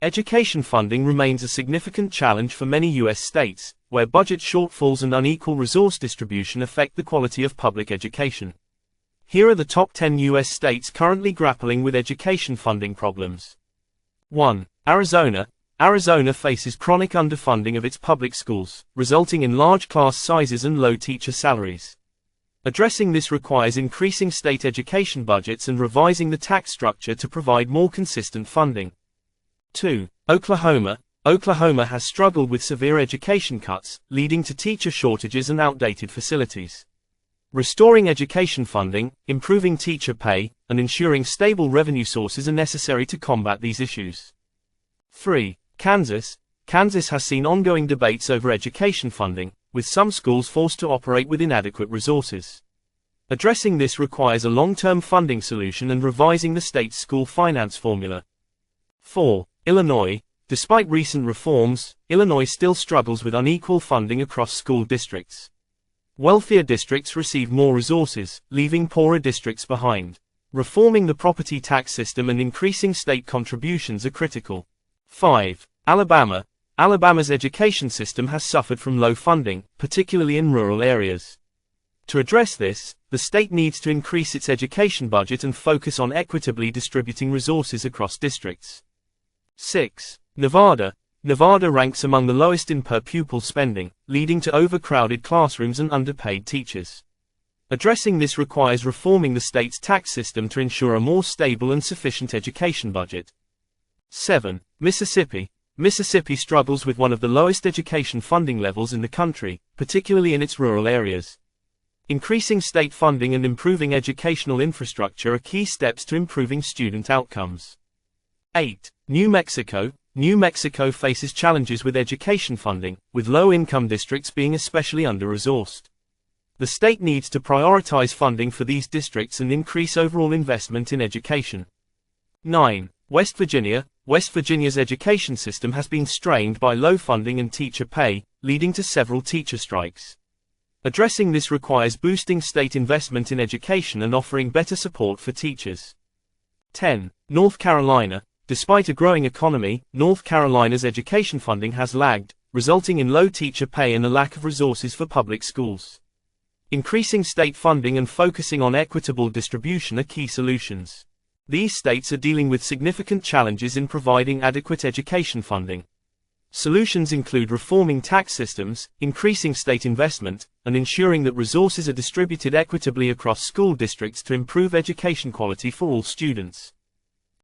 Education funding remains a significant challenge for many U.S. states, where budget shortfalls and unequal resource distribution affect the quality of public education. Here are the top 10 U.S. states currently grappling with education funding problems. 1. Arizona. Arizona faces chronic underfunding of its public schools, resulting in large class sizes and low teacher salaries. Addressing this requires increasing state education budgets and revising the tax structure to provide more consistent funding. 2. Oklahoma. Oklahoma has struggled with severe education cuts, leading to teacher shortages and outdated facilities. Restoring education funding, improving teacher pay, and ensuring stable revenue sources are necessary to combat these issues. 3. Kansas. Kansas has seen ongoing debates over education funding, with some schools forced to operate with inadequate resources. Addressing this requires a long-term funding solution and revising the state's school finance formula. 4. Illinois. Despite recent reforms, Illinois still struggles with unequal funding across school districts. Wealthier districts receive more resources, leaving poorer districts behind. Reforming the property tax system and increasing state contributions are critical. 5. Alabama. Alabama's education system has suffered from low funding, particularly in rural areas. To address this, the state needs to increase its education budget and focus on equitably distributing resources across districts. 6. Nevada. Nevada ranks among the lowest in per-pupil spending, leading to overcrowded classrooms and underpaid teachers. Addressing this requires reforming the state's tax system to ensure a more stable and sufficient education budget. 7. Mississippi. Mississippi struggles with one of the lowest education funding levels in the country, particularly in its rural areas. Increasing state funding and improving educational infrastructure are key steps to improving student outcomes. 8. New Mexico. New Mexico faces challenges with education funding, with low-income districts being especially under-resourced. The state needs to prioritize funding for these districts and increase overall investment in education. 9. West Virginia. West Virginia's education system has been strained by low funding and teacher pay, leading to several teacher strikes. Addressing this requires boosting state investment in education and offering better support for teachers. 10. North Carolina. Despite a growing economy, North Carolina's education funding has lagged, resulting in low teacher pay and a lack of resources for public schools. Increasing state funding and focusing on equitable distribution are key solutions. These states are dealing with significant challenges in providing adequate education funding. Solutions include reforming tax systems, increasing state investment, and ensuring that resources are distributed equitably across school districts to improve education quality for all students.